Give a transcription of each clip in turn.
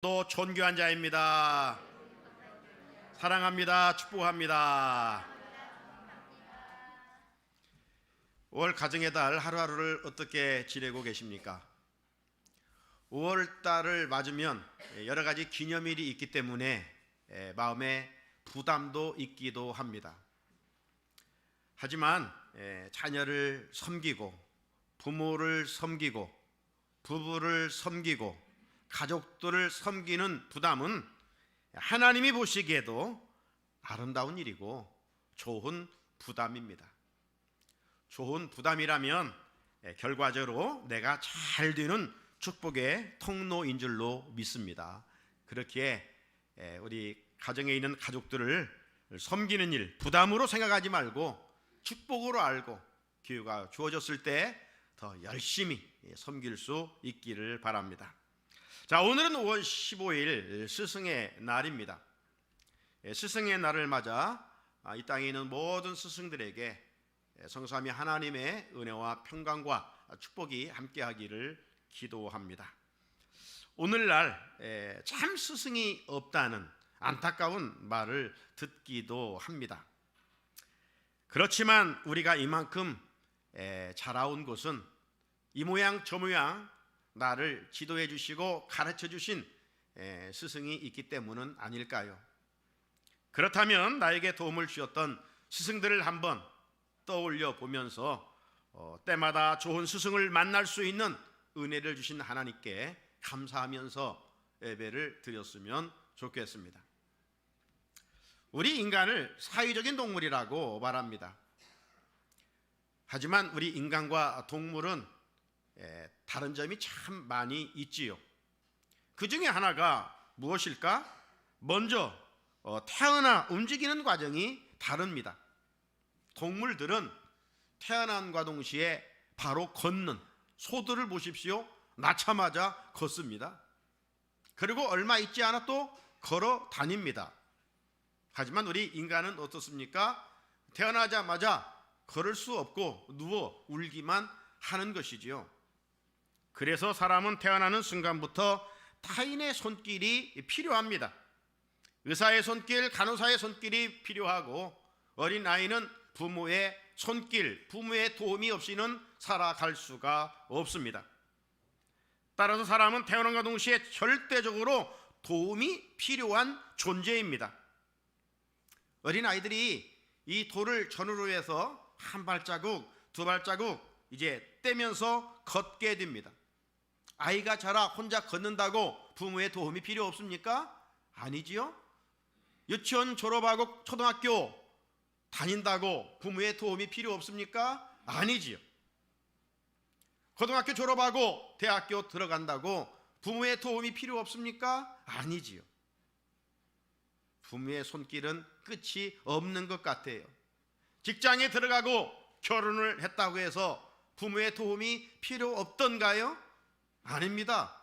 또 존귀한 자입니다. 사랑합니다. 축복합니다. 5월 가정의 달 하루하루를 어떻게 지내고 계십니까? 5월 달을 맞으면 여러 가지 기념일이 있기 때문에 마음에 부담도 있기도 합니다. 하지만 자녀를 섬기고 부모를 섬기고 부부를 섬기고 가족들을 섬기는 부담은 하나님이 보시기에도 아름다운 일이고 좋은 부담입니다. 좋은 부담이라면 결과적으로 내가 잘 되는 축복의 통로인 줄로 믿습니다. 그렇기에 우리 가정에 있는 가족들을 섬기는 일 부담으로 생각하지 말고 축복으로 알고 기회가 주어졌을 때 더 열심히 섬길 수 있기를 바랍니다. 자, 오늘은 5월 15일 스승의 날입니다. 스승의 날을 맞아 이 땅에 있는 모든 스승들에게 성삼위 하나님의 은혜와 평강과 축복이 함께하기를 기도합니다. 오늘날 참 스승이 없다는 안타까운 말을 듣기도 합니다. 그렇지만 우리가 이만큼 자라온 곳은 이 모양 저 모양 나를 지도해 주시고 가르쳐 주신 스승이 있기 때문은 아닐까요? 그렇다면 나에게 도움을 주었던 스승들을 한번 떠올려 보면서 때마다 좋은 스승을 만날 수 있는 은혜를 주신 하나님께 감사하면서 예배를 드렸으면 좋겠습니다. 우리 인간을 사회적인 동물이라고 말합니다. 하지만 우리 인간과 동물은 다른 점이 참 많이 있지요. 그 중에 하나가 무엇일까? 먼저 태어나 움직이는 과정이 다릅니다. 동물들은 태어남과 동시에 바로 걷는 소들을 보십시오. 낳자마자 걷습니다. 그리고 얼마 있지 않아 또 걸어 다닙니다. 하지만 우리 인간은 어떻습니까? 태어나자마자 걸을 수 없고 누워 울기만 하는 것이지요. 그래서 사람은 태어나는 순간부터 타인의 손길이 필요합니다. 의사의 손길, 간호사의 손길이 필요하고 어린아이는 부모의 손길, 부모의 도움이 없이는 살아갈 수가 없습니다. 따라서 사람은 태어남과 동시에 절대적으로 도움이 필요한 존재입니다. 어린아이들이 이 돌을 전후로 해서 한 발자국, 두 발자국 이제 떼면서 걷게 됩니다. 아이가 자라 혼자 걷는다고 부모의 도움이 필요 없습니까? 아니지요. 유치원 졸업하고 초등학교 다닌다고 부모의 도움이 필요 없습니까? 아니지요. 고등학교 졸업하고 대학교 들어간다고 부모의 도움이 필요 없습니까? 아니지요. 부모의 손길은 끝이 없는 것 같아요. 직장에 들어가고 결혼을 했다고 해서 부모의 도움이 필요 없던가요? 아닙니다.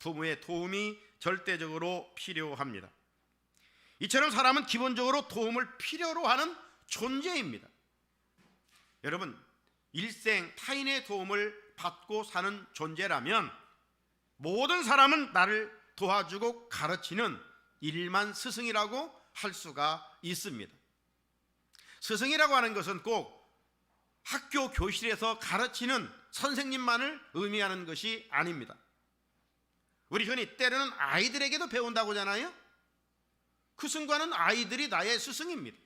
부모의 도움이 절대적으로 필요합니다. 이처럼 사람은 기본적으로 도움을 필요로 하는 존재입니다. 여러분, 일생 타인의 도움을 받고 사는 존재라면 모든 사람은 나를 도와주고 가르치는 일만 스승이라고 할 수가 있습니다. 스승이라고 하는 것은 꼭 학교 교실에서 가르치는 선생님만을 의미하는 것이 아닙니다. 우리 흔히 때로는 아이들에게도 배운다고 하잖아요. 그 순간은 아이들이 나의 스승입니다.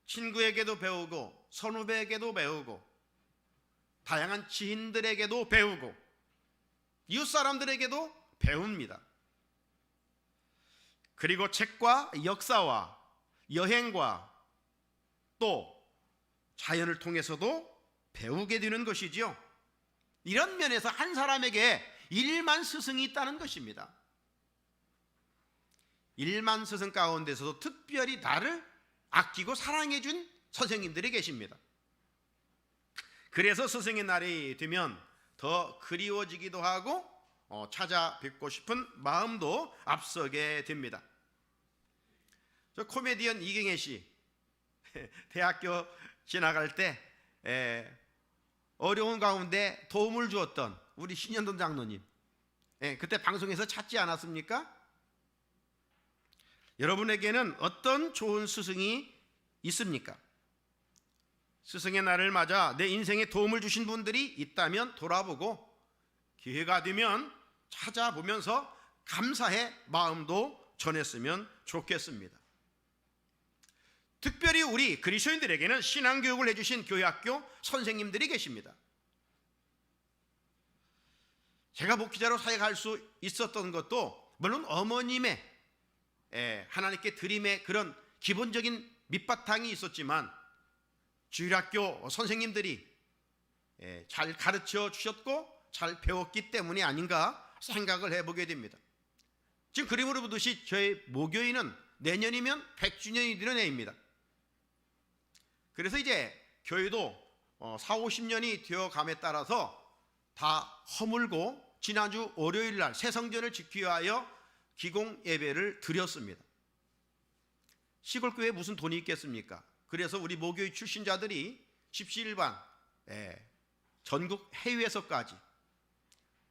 친구에게도 배우고 선후배에게도 배우고 다양한 지인들에게도 배우고 이웃 사람들에게도 배웁니다. 그리고 책과 역사와 여행과 또 자연을 통해서도 배우게 되는 것이지요. 이런 면에서 한 사람에게 일만 스승이 있다는 것입니다. 일만 스승 가운데서도 특별히 나를 아끼고 사랑해 준 선생님들이 계십니다. 그래서 스승의 날이 되면 더 그리워지기도 하고 찾아뵙고 싶은 마음도 앞서게 됩니다. 저 코미디언 이경애 씨 대학교 지나갈 때 어려운 가운데 도움을 주었던 우리 신현돈 장로님, 그때 방송에서 찾지 않았습니까? 여러분에게는 어떤 좋은 스승이 있습니까? 스승의 날을 맞아 내 인생에 도움을 주신 분들이 있다면 돌아보고 기회가 되면 찾아보면서 감사의 마음도 전했으면 좋겠습니다. 특별히 우리 그리스도인들에게는 신앙교육을 해주신 교회학교 선생님들이 계십니다. 제가 목회자로 사역할 수 있었던 것도 물론 어머님의 하나님께 드림의 그런 기본적인 밑바탕이 있었지만 주일학교 선생님들이 잘 가르쳐 주셨고 잘 배웠기 때문이 아닌가 생각을 해보게 됩니다. 지금 그림으로 보듯이 저희 모교인은 내년이면 100주년이 되는 해입니다. 그래서 이제 교회도 40-50년이 되어감에 따라서 다 허물고 지난주 월요일 날 새성전을 지키기 위하여 기공 예배를 드렸습니다. 시골교회에 무슨 돈이 있겠습니까? 그래서 우리 모교의 출신자들이 집시일반 전국 해외에서까지,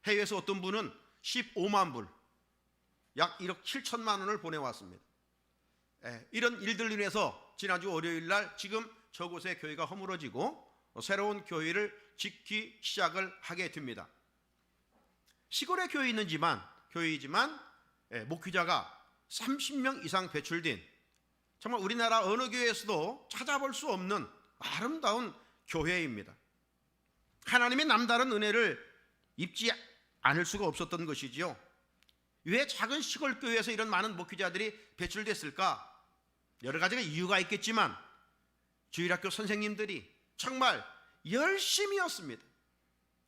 해외에서 어떤 분은 15만 불, 약 1억 7천만 원을 보내왔습니다. 이런 일들로 인해서 지난주 월요일 날 지금 저곳의 교회가 허물어지고 새로운 교회를 짓기 시작을 하게 됩니다. 시골에 교회이지만 목회자가 30명 이상 배출된 정말 우리나라 어느 교회에서도 찾아볼 수 없는 아름다운 교회입니다. 하나님의 남다른 은혜를 입지 않을 수가 없었던 것이지요. 왜 작은 시골 교회에서 이런 많은 목회자들이 배출됐을까? 여러 가지가 이유가 있겠지만 주일학교 선생님들이 정말 열심히였습니다.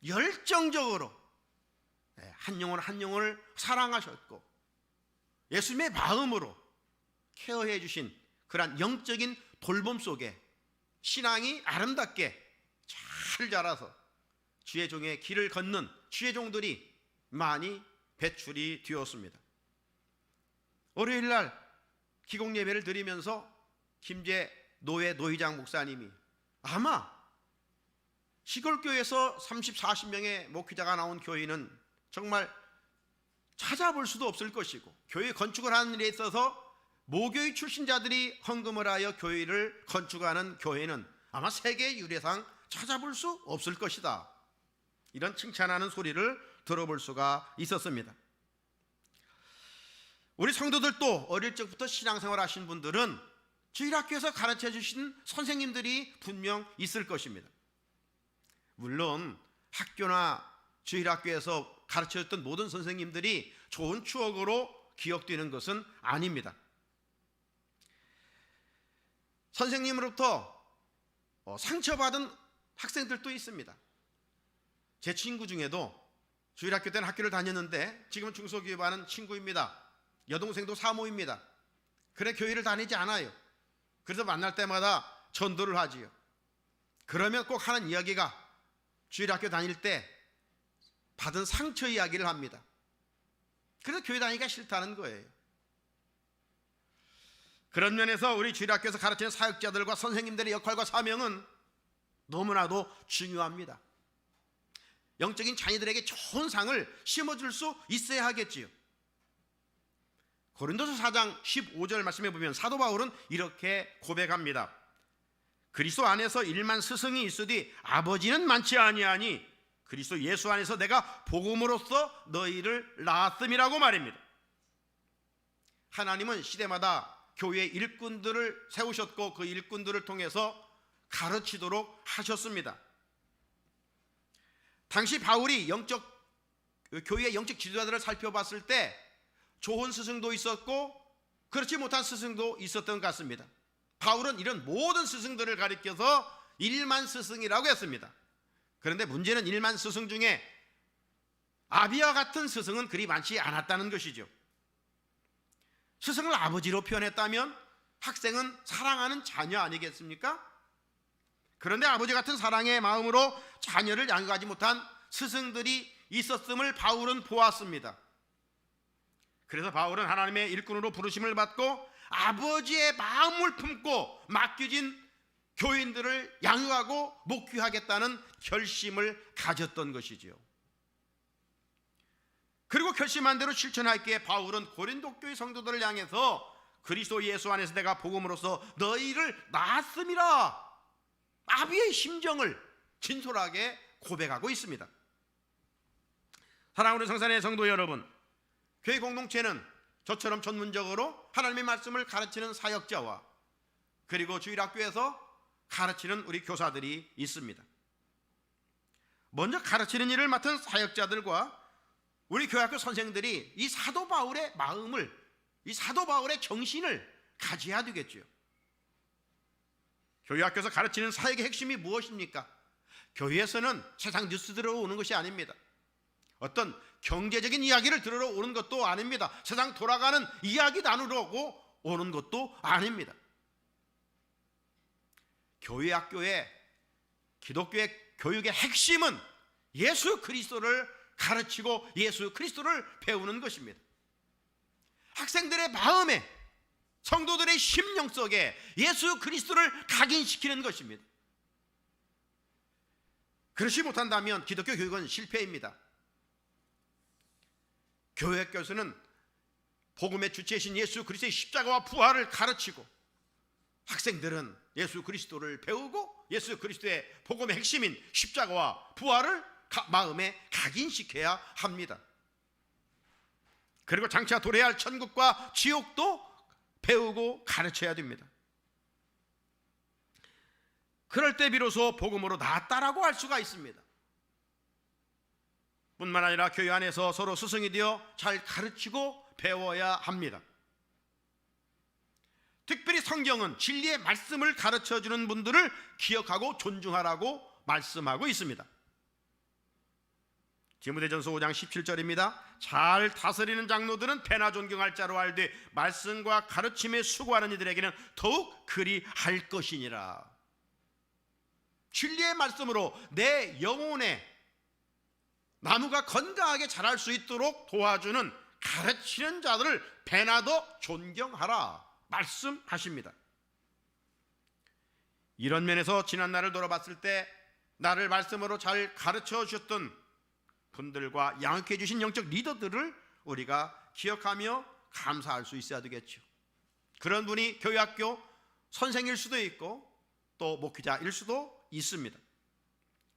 열정적으로 한 영혼 한 영혼을 사랑하셨고 예수님의 마음으로 케어해 주신 그런 영적인 돌봄 속에 신앙이 아름답게 잘 자라서 주의 종의 길을 걷는 주의 종들이 많이 배출이 되었습니다. 월요일 날 기공 예배를 드리면서 김재 노회 노회장 목사님이 아마 시골교회에서 30-40명의 목회자가 나온 교회는 정말 찾아볼 수도 없을 것이고 교회 건축을 하는 일에 있어서 모교의 출신자들이 헌금을 하여 교회를 건축하는 교회는 아마 세계 유례상 찾아볼 수 없을 것이다. 이런 칭찬하는 소리를 들어볼 수가 있었습니다. 우리 성도들도 어릴 적부터 신앙생활 하신 분들은 주일학교에서 가르쳐 주신 선생님들이 분명 있을 것입니다. 물론 학교나 주일학교에서 가르쳐줬던 모든 선생님들이 좋은 추억으로 기억되는 것은 아닙니다. 선생님으로부터 상처받은 학생들도 있습니다. 제 친구 중에도 주일학교 때는 학교를 다녔는데 지금은 중소기업하는 친구입니다. 여동생도 사모입니다. 그래 교회를 다니지 않아요. 그래서 만날 때마다 전도를 하지요. 그러면 꼭 하는 이야기가 주일학교 다닐 때 받은 상처 이야기를 합니다. 그래서 교회 다니기가 싫다는 거예요. 그런 면에서 우리 주일학교에서 가르치는 사역자들과 선생님들의 역할과 사명은 너무나도 중요합니다. 영적인 자녀들에게 좋은 상을 심어줄 수 있어야 하겠지요. 고린도서 4장 15절 말씀해 보면 사도 바울은 이렇게 고백합니다. 그리스도 안에서 1만 스승이 있으되 아버지는 많지 아니하니 그리스도 예수 안에서 내가 복음으로써 너희를 낳았음이라고 말입니다. 하나님은 시대마다 교회의 일꾼들을 세우셨고 그 일꾼들을 통해서 가르치도록 하셨습니다. 당시 바울이 교회의 영적 지도자들을 살펴봤을 때 좋은 스승도 있었고 그렇지 못한 스승도 있었던 것 같습니다. 바울은 이런 모든 스승들을 가리켜서 1만 스승이라고 했습니다. 그런데 문제는 1만 스승 중에 아비와 같은 스승은 그리 많지 않았다는 것이죠. 스승을 아버지로 표현했다면 학생은 사랑하는 자녀 아니겠습니까? 그런데 아버지 같은 사랑의 마음으로 자녀를 양육하지 못한 스승들이 있었음을 바울은 보았습니다. 그래서 바울은 하나님의 일꾼으로 부르심을 받고 아버지의 마음을 품고 맡겨진 교인들을 양육하고 목회하겠다는 결심을 가졌던 것이지요. 그리고 결심한 대로 실천하기에 바울은 고린도 교회 성도들을 향해서 그리스도 예수 안에서 내가 복음으로써 너희를 낳았음이라 아비의 심정을 진솔하게 고백하고 있습니다. 사랑하는 성산의 성도 여러분, 교회 공동체는 저처럼 전문적으로 하나님의 말씀을 가르치는 사역자와 그리고 주일학교에서 가르치는 우리 교사들이 있습니다. 먼저 가르치는 일을 맡은 사역자들과 우리 교회학교 선생들이 이 사도 바울의 마음을, 이 사도 바울의 정신을 가져야 되겠죠. 교회학교에서 가르치는 사역의 핵심이 무엇입니까? 교회에서는 세상 뉴스 들어오는 것이 아닙니다. 어떤 경제적인 이야기를 들으러 오는 것도 아닙니다. 세상 돌아가는 이야기 나누려고 오는 것도 아닙니다. 교회학교의 기독교의 교육의 핵심은 예수 그리스도를 가르치고 예수 그리스도를 배우는 것입니다. 학생들의 마음에, 성도들의 심령 속에 예수 그리스도를 각인시키는 것입니다. 그렇지 못한다면 기독교 교육은 실패입니다. 교회학교에서는 복음의 주체이신 예수 그리스도의 십자가와 부활을 가르치고 학생들은 예수 그리스도를 배우고 예수 그리스도의 복음의 핵심인 십자가와 부활을 마음에 각인시켜야 합니다. 그리고 장차 도래해야 할 천국과 지옥도 배우고 가르쳐야 됩니다. 그럴 때 비로소 복음으로 낫다라고 할 수가 있습니다. 뿐만 아니라 교회 안에서 서로 스승이 되어 잘 가르치고 배워야 합니다. 특별히 성경은 진리의 말씀을 가르쳐주는 분들을 기억하고 존중하라고 말씀하고 있습니다. 디모데전서 5장 17절입니다. 잘 다스리는 장로들은 배나 존경할 자로 알되 말씀과 가르침에 수고하는 이들에게는 더욱 그리할 것이니라. 진리의 말씀으로 내 영혼의 나무가 건강하게 자랄 수 있도록 도와주는 가르치는 자들을 배나도 존경하라 말씀하십니다. 이런 면에서 지난 날을 돌아봤을 때 나를 말씀으로 잘 가르쳐 주셨던 분들과 양육해 주신 영적 리더들을 우리가 기억하며 감사할 수 있어야 되겠죠. 그런 분이 교회학교 선생일 수도 있고 또 목회자일 수도 있습니다.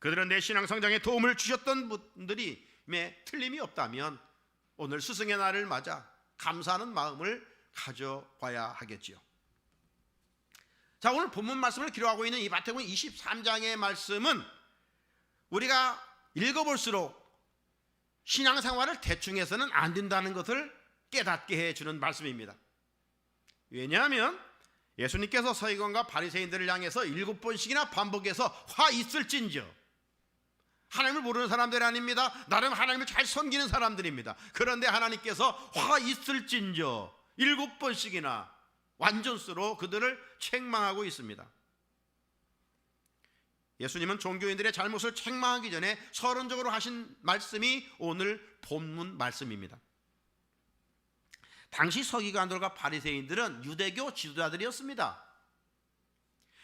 그들은 내 신앙 성장에 도움을 주셨던 분들이 틀림이 없다면 오늘 스승의 날을 맞아 감사하는 마음을 가져봐야 하겠지요. 자, 오늘 본문 말씀을 기록하고 있는 이 마태복음 23장의 말씀은 우리가 읽어볼수록 신앙생활을 대충 해서는 안 된다는 것을 깨닫게 해주는 말씀입니다. 왜냐하면 예수님께서 서기관과 바리새인들을 향해서 7번씩이나 반복해서 화 있을진저, 하나님을 모르는 사람들이 아닙니다. 나름 하나님을 잘 섬기는 사람들입니다. 그런데 하나님께서 화 있을진저 7번씩이나 완전수로 그들을 책망하고 있습니다. 예수님은 종교인들의 잘못을 책망하기 전에 서론적으로 하신 말씀이 오늘 본문 말씀입니다. 당시 서기관들과 바리새인들은 유대교 지도자들이었습니다.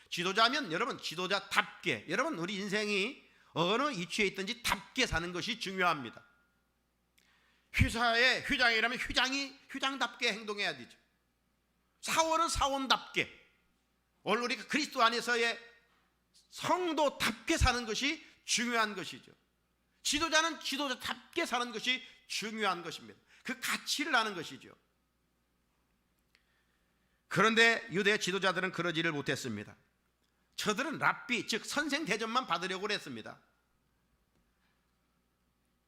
지도자면 여러분 지도자답게, 여러분 우리 인생이 어느 이치에 있든지 답게 사는 것이 중요합니다. 회사의 회장이라면 회장이 회장답게 행동해야 되죠. 사원은 사원답게, 오늘 우리가 그리스도 안에서의 성도답게 사는 것이 중요한 것이죠. 지도자는 지도자답게 사는 것이 중요한 것입니다. 그 가치를 아는 것이죠. 그런데 유대 지도자들은 그러지를 못했습니다. 저들은 랍비, 즉 선생 대접만 받으려고 했습니다.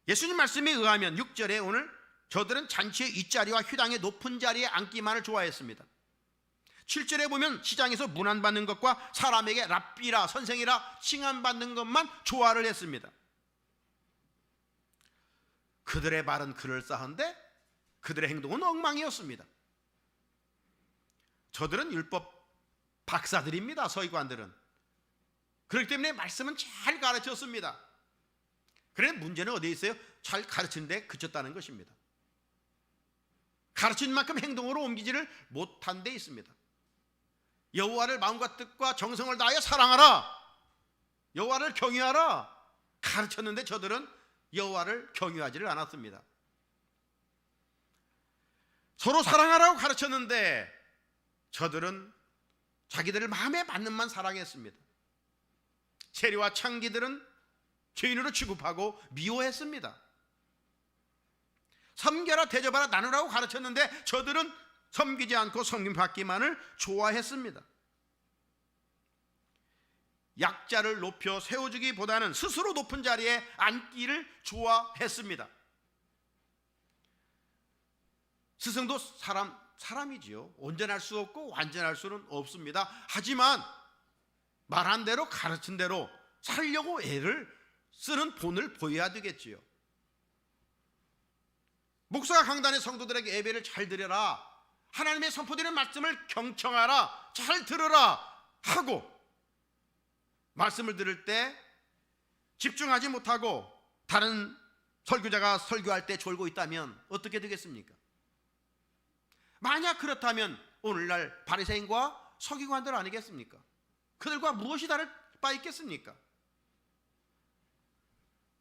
예수님 말씀에 의하면 6절에 오늘 저들은 잔치의 윗자리와 회당의 높은 자리에 앉기만을 좋아했습니다. 7절에 보면 시장에서 문안받는 것과 사람에게 랍비라 선생이라 칭함받는 것만 좋아를 했습니다. 그들의 말은 그럴싸한데 그들의 행동은 엉망이었습니다. 저들은 율법 박사들입니다. 서기관들은. 그렇기 때문에 말씀은 잘 가르쳤습니다. 그런데 문제는 어디에 있어요? 잘 가르치는데 그쳤다는 것입니다. 가르친 만큼 행동으로 옮기지를 못한 데 있습니다. 여호와를 마음과 뜻과 정성을 다하여 사랑하라, 여호와를 경외하라 가르쳤는데 저들은 여호와를 경외하지를 않았습니다. 서로 사랑하라고 가르쳤는데 저들은 자기들을 마음에 맞는 만 사랑했습니다. 세리와 창기들은 죄인으로 취급하고 미워했습니다. 섬겨라, 대접하라, 나누라고 가르쳤는데 저들은 섬기지 않고 섬김받기만을 좋아했습니다. 약자를 높여 세워주기보다는 스스로 높은 자리에 앉기를 좋아했습니다. 스승도 사람이지요. 온전할 수 없고 완전할 수는 없습니다. 하지만 말한 대로 가르친 대로 살려고 애를 쓰는 본을 보여야 되겠지요. 목사가 강단의 성도들에게 예배를 잘 드려라, 하나님의 선포되는 말씀을 경청하라, 잘 들으라 하고 말씀을 들을 때 집중하지 못하고 다른 설교자가 설교할 때 졸고 있다면 어떻게 되겠습니까? 만약 그렇다면 오늘날 바리새인과 서기관들 아니겠습니까? 그들과 무엇이 다를 바 있겠습니까?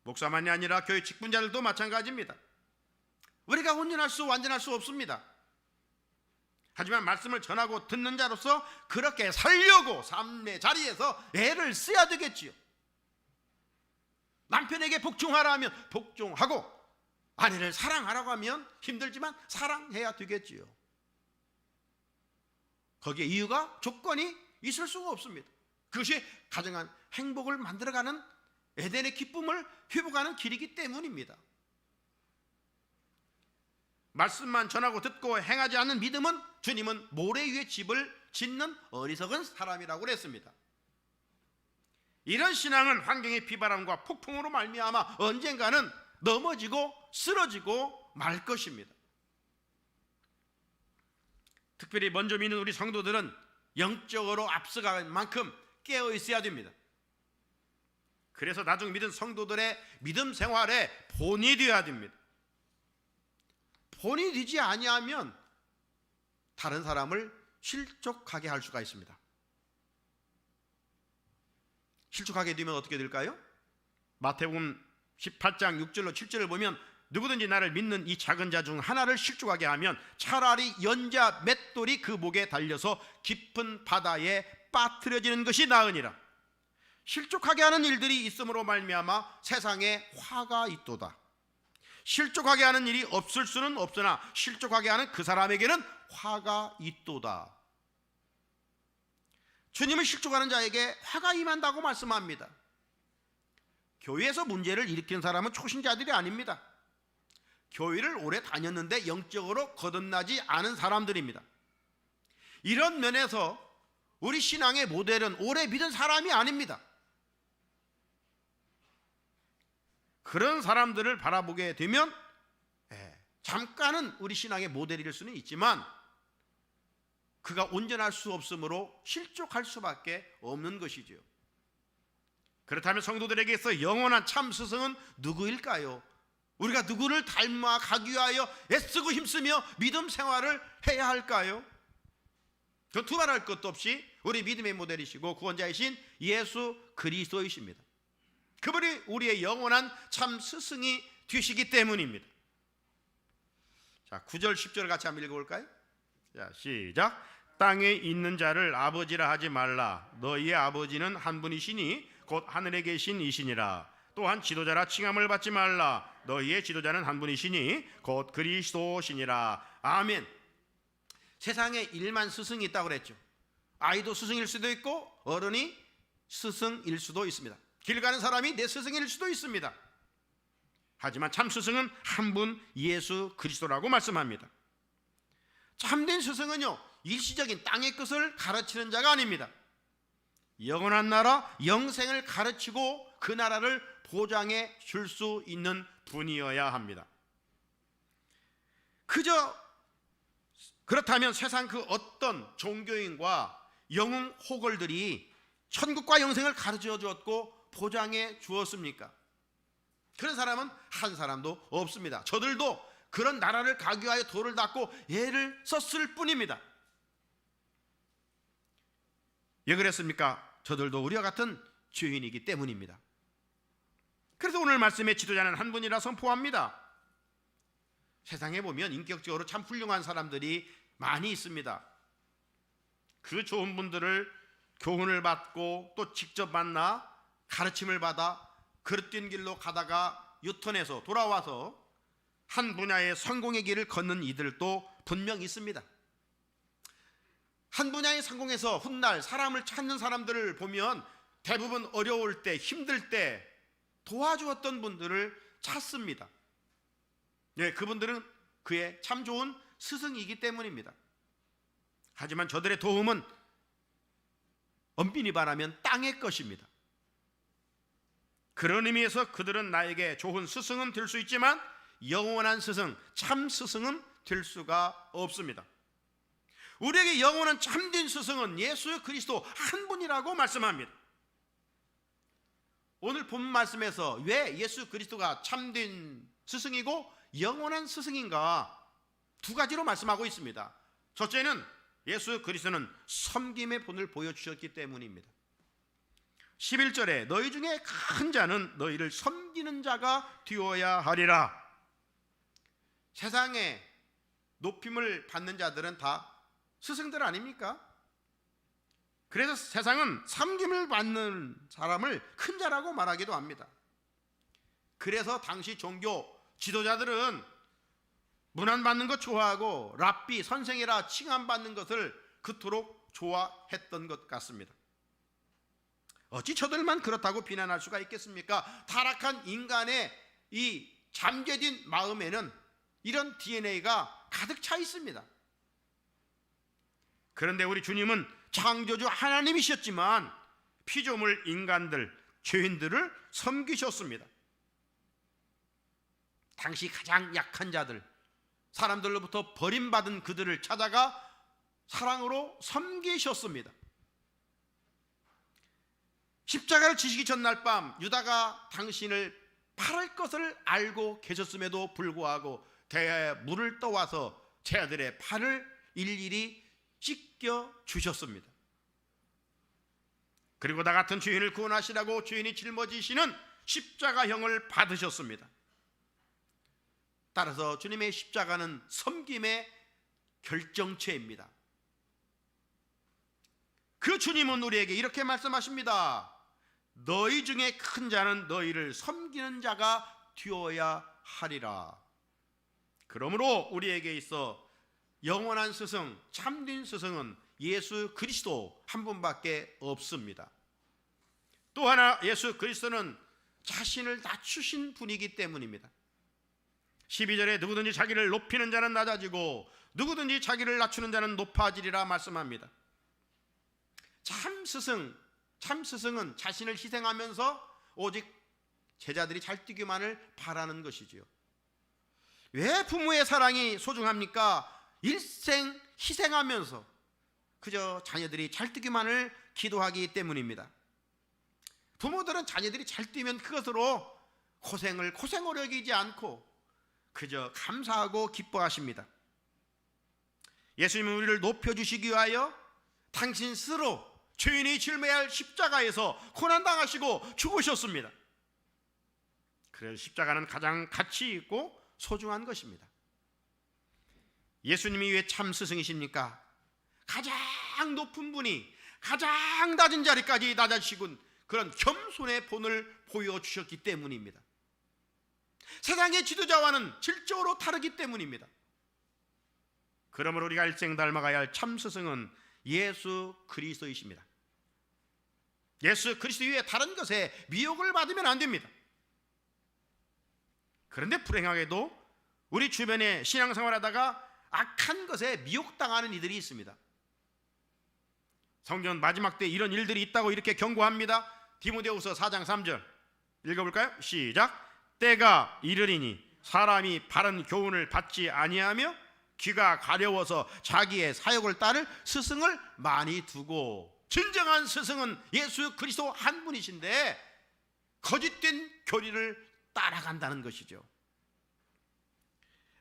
목사만이 아니라 교회 직분자들도 마찬가지입니다. 우리가 온전할 수 완전할 수 없습니다. 하지만 말씀을 전하고 듣는 자로서 그렇게 살려고 삶의 자리에서 애를 써야 되겠지요. 남편에게 복종하라 하면 복종하고, 아내를 사랑하라고 하면 힘들지만 사랑해야 되겠지요. 거기에 이유가, 조건이 있을 수가 없습니다. 그것이 가정한 행복을 만들어가는 에덴의 기쁨을 회복하는 길이기 때문입니다. 말씀만 전하고 듣고 행하지 않는 믿음은 주님은 모래 위에 집을 짓는 어리석은 사람이라고 그랬습니다. 이런 신앙은 환경의 비바람과 폭풍으로 말미암아 언젠가는 넘어지고 쓰러지고 말 것입니다. 특별히 먼저 믿는 우리 성도들은 영적으로 앞서갈 만큼 깨어 있어야 됩니다. 그래서 나중 믿은 성도들의 믿음 생활에 본이 되어야 됩니다. 본이 되지 아니하면 다른 사람을 실족하게 할 수가 있습니다. 실족하게 되면 어떻게 될까요? 마태복음 18장 6절로 7절을 보면 누구든지 나를 믿는 이 작은 자 중 하나를 실족하게 하면 차라리 연자 맷돌이 그 목에 달려서 깊은 바다에 빠뜨려지는 것이 나으니라. 실족하게 하는 일들이 있음으로 말미암아 세상에 화가 있도다. 실족하게 하는 일이 없을 수는 없으나 실족하게 하는 그 사람에게는 화가 있도다. 주님은 실족하는 자에게 화가 임한다고 말씀합니다. 교회에서 문제를 일으키는 사람은 초신자들이 아닙니다. 교회를 오래 다녔는데 영적으로 거듭나지 않은 사람들입니다. 이런 면에서 우리 신앙의 모델은 오래 믿은 사람이 아닙니다. 그런 사람들을 바라보게 되면 잠깐은 우리 신앙의 모델일 수는 있지만 그가 온전할 수 없으므로 실족할 수밖에 없는 것이죠. 그렇다면 성도들에게서 영원한 참 스승은 누구일까요? 우리가 누구를 닮아가기 위하여 애쓰고 힘쓰며 믿음 생활을 해야 할까요? 그 두말할 것도 없이 우리 믿음의 모델이시고 구원자이신 예수 그리스도이십니다. 그분이 우리의 영원한 참 스승이 되시기 때문입니다. 자, 9절 10절 같이 한번 읽어볼까요? 자, 시작. 땅에 있는 자를 아버지라 하지 말라. 너희의 아버지는 한 분이시니 곧 하늘에 계신 이시니라. 또한 지도자라 칭함을 받지 말라. 너희의 지도자는 한 분이시니 곧 그리스도시니라. 아멘. 세상에 일만 스승이 있다고 그랬죠. 아이도 스승일 수도 있고 어른이 스승일 수도 있습니다. 길 가는 사람이 내 스승일 수도 있습니다. 하지만 참 스승은 한 분 예수 그리스도라고 말씀합니다. 참된 스승은요, 일시적인 땅의 것을 가르치는 자가 아닙니다. 영원한 나라 영생을 가르치고 그 나라를 보장해 줄 수 있는 분이어야 합니다. 그렇다면 세상 그 어떤 종교인과 영웅 호걸들이 천국과 영생을 가르쳐 주었고 보장해 주었습니까? 그런 사람은 한 사람도 없습니다. 저들도 그런 나라를 가기 위하여 돌을 닦고 애를 썼을 뿐입니다. 왜 그랬습니까? 저들도 우리와 같은 죄인이기 때문입니다. 그래서 오늘 말씀의 지도자는 한 분이라 선포합니다. 세상에 보면 인격적으로 참 훌륭한 사람들이 많이 있습니다. 그 좋은 분들을 교훈을 받고 또 직접 만나 가르침을 받아 그릇된 길로 가다가 유턴해서 돌아와서 한 분야의 성공의 길을 걷는 이들도 분명 있습니다. 한 분야의 성공에서 훗날 사람을 찾는 사람들을 보면 대부분 어려울 때, 힘들 때 도와주었던 분들을 찾습니다. 네, 그분들은 그의 참 좋은 스승이기 때문입니다. 하지만 저들의 도움은 엄밀히 말하면 땅의 것입니다. 그런 의미에서 그들은 나에게 좋은 스승은 될 수 있지만 영원한 스승, 참 스승은 될 수가 없습니다. 우리에게 영원한 참된 스승은 예수 그리스도 한 분이라고 말씀합니다. 오늘 본 말씀에서 왜 예수 그리스도가 참된 스승이고 영원한 스승인가 두 가지로 말씀하고 있습니다. 첫째는 예수 그리스도는 섬김의 본을 보여주셨기 때문입니다. 11절에 너희 중에 큰 자는 너희를 섬기는 자가 되어야 하리라. 세상에 높임을 받는 자들은 다 스승들 아닙니까? 그래서 세상은 섬김을 받는 사람을 큰 자라고 말하기도 합니다. 그래서 당시 종교 지도자들은 문안받는 것 좋아하고 랍비 선생이라 칭함받는 것을 그토록 좋아했던 것 같습니다. 어찌 저들만 그렇다고 비난할 수가 있겠습니까? 타락한 인간의 이 잠재된 마음에는 이런 DNA가 가득 차 있습니다. 그런데 우리 주님은 창조주 하나님이셨지만 피조물 인간들, 죄인들을 섬기셨습니다. 당시 가장 약한 자들, 사람들로부터 버림받은 그들을 찾아가 사랑으로 섬기셨습니다. 십자가를 지시기 전날 밤 유다가 당신을 팔을 것을 알고 계셨음에도 불구하고 대야에 물을 떠와서 제 아들의 팔을 일일이 찢겨 주셨습니다. 그리고 나 같은 죄인을 구원하시라고 죄인이 짊어지시는 십자가형을 받으셨습니다. 따라서 주님의 십자가는 섬김의 결정체입니다. 그 주님은 우리에게 이렇게 말씀하십니다. 너희 중에 큰 자는 너희를 섬기는 자가 되어야 하리라. 그러므로 우리에게 있어 영원한 스승, 참된 스승은 예수 그리스도 한 분밖에 없습니다. 또 하나 예수 그리스도는 자신을 낮추신 분이기 때문입니다. 12절에 누구든지 자기를 높이는 자는 낮아지고 누구든지 자기를 낮추는 자는 높아지리라 말씀합니다. 참 스승은 자신을 희생하면서 오직 제자들이 잘 뛰기만을 바라는 것이지요. 왜 부모의 사랑이 소중합니까? 일생 희생하면서 그저 자녀들이 잘 뛰기만을 기도하기 때문입니다. 부모들은 자녀들이 잘 뛰면 그것으로 고생을 여기지 않고 그저 감사하고 기뻐하십니다. 예수님은 우리를 높여주시기 위하여 당신 스스로 죄인이 짊어야 할 십자가에서 고난당하시고 죽으셨습니다. 그래서 십자가는 가장 가치 있고 소중한 것입니다. 예수님이 왜 참 스승이십니까? 가장 높은 분이 가장 낮은 자리까지 낮아지시고 그런 겸손의 본을 보여주셨기 때문입니다. 세상의 지도자와는 질적으로 다르기 때문입니다. 그러므로 우리가 일생 닮아가야 할 참 스승은 예수 그리스도이십니다. 예수 그리스도 외에 다른 것에 미혹을 받으면 안 됩니다. 그런데 불행하게도 우리 주변에 신앙생활하다가 악한 것에 미혹당하는 이들이 있습니다. 성경은 마지막 때 이런 일들이 있다고 이렇게 경고합니다. 디모데후서 4장 3절 읽어볼까요? 시작. 때가 이르리니 사람이 바른 교훈을 받지 아니하며 귀가 가려워서 자기의 사욕을 따를 스승을 많이 두고. 진정한 스승은 예수 그리스도 한 분이신데 거짓된 교리를 따라간다는 것이죠.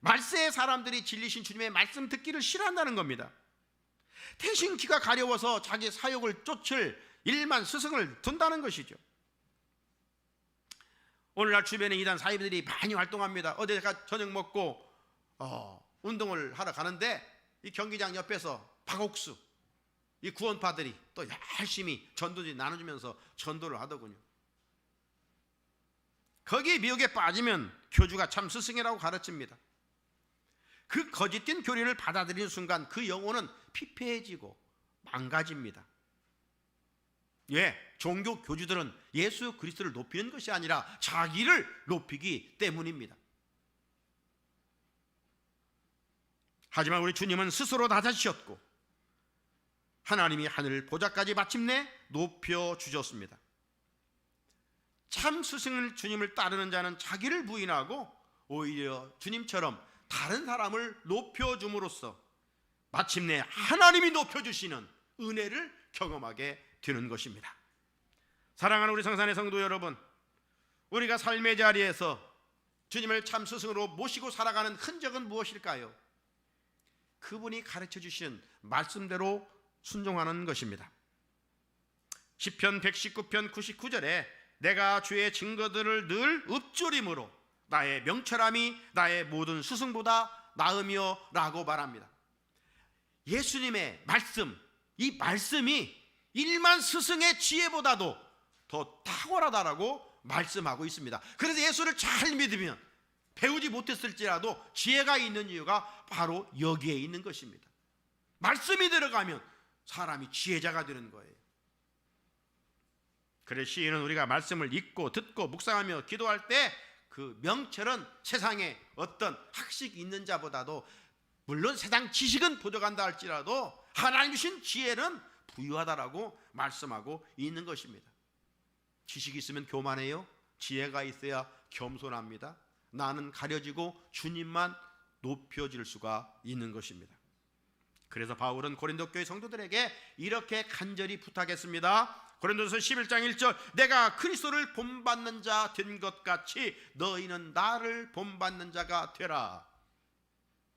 말세의 사람들이 진리신 주님의 말씀 듣기를 싫어한다는 겁니다. 대신 귀가 가려워서 자기 사욕을 쫓을 일만 스승을 둔다는 것이죠. 오늘날 주변에 이단 사이비들이 많이 활동합니다. 어디 저녁 먹고 운동을 하러 가는데 이 경기장 옆에서 박옥수 이 구원파들이 또 열심히 전도지 나눠주면서 전도를 하더군요. 거기 미혹에 빠지면 교주가 참 스승이라고 가르칩니다. 그 거짓된 교리를 받아들이는 순간 그 영혼은 피폐해지고 망가집니다. 종교 교주들은 예수 그리스도를 높이는 것이 아니라 자기를 높이기 때문입니다. 하지만 우리 주님은 스스로 낮아지셨고 하나님이 하늘 보좌까지 마침내 높여주셨습니다. 참 스승을 주님을 따르는 자는 자기를 부인하고 오히려 주님처럼 다른 사람을 높여줌으로써 마침내 하나님이 높여주시는 은혜를 경험하게 되는 것입니다. 사랑하는 우리 성산의 성도 여러분, 우리가 삶의 자리에서 주님을 참 스승으로 모시고 살아가는 흔적은 무엇일까요? 그분이 가르쳐 주신 말씀대로 순종하는 것입니다. 시편 119편 99절에 내가 주의 증거들을 늘 읊조림으로 나의 명철함이 나의 모든 스승보다 나으며 라고 말합니다. 예수님의 말씀, 이 말씀이 일만 스승의 지혜보다도 더 탁월하다라고 말씀하고 있습니다. 그래서 예수를 잘 믿으면 배우지 못했을지라도 지혜가 있는 이유가 바로 여기에 있는 것입니다. 말씀이 들어가면 사람이 지혜자가 되는 거예요. 그래서 시인은 우리가 말씀을 읽고 듣고 묵상하며 기도할 때 그 명철은 세상에 어떤 학식 있는 자보다도, 물론 세상 지식은 부족한다 할지라도 하나님 주신 지혜는 부유하다라고 말씀하고 있는 것입니다. 지식이 있으면 교만해요. 지혜가 있어야 겸손합니다. 나는 가려지고 주님만 높여질 수가 있는 것입니다. 그래서 바울은 고린도 교회 성도들에게 이렇게 간절히 부탁했습니다. 고린도서 11장 1절 내가 그리스도를 본받는 자 된 것 같이 너희는 나를 본받는 자가 되라.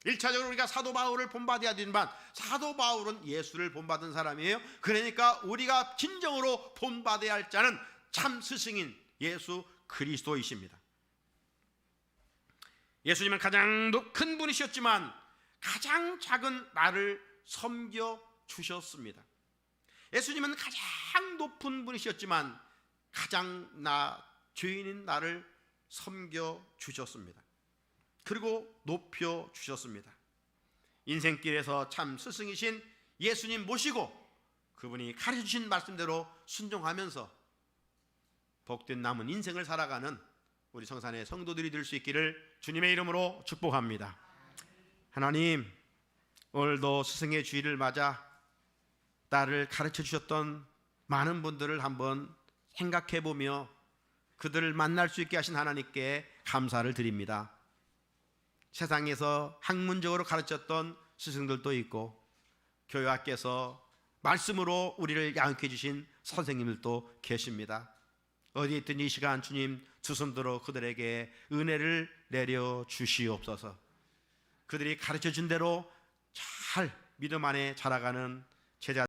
1차적으로 우리가 사도 바울을 본받아야 되지만 사도 바울은 예수를 본받은 사람이에요. 그러니까 우리가 진정으로 본받아야 할 자는 참 스승인 예수 그리스도이십니다. 예수님은 가장 큰 분이셨지만 가장 작은 나를 섬겨주셨습니다. 예수님은 가장 높은 분이셨지만 가장 죄인인 나를 섬겨주셨습니다. 그리고 높여주셨습니다. 인생길에서 참 스승이신 예수님 모시고 그분이 가르쳐주신 말씀대로 순종하면서 복된 남은 인생을 살아가는 우리 성산의 성도들이 될 수 있기를 주님의 이름으로 축복합니다. 하나님, 오늘도 스승의 주일을 맞아 나를 가르쳐 주셨던 많은 분들을 한번 생각해 보며 그들을 만날 수 있게 하신 하나님께 감사를 드립니다. 세상에서 학문적으로 가르쳤던 스승들도 있고 교회 밖에서 말씀으로 우리를 양육해 주신 선생님들도 계십니다. 어디에 있든 이 시간 주님 두 손 들어 그들에게 은혜를 내려 주시옵소서. 그들이 가르쳐 준 대로 잘 믿음 안에 자라가는 제자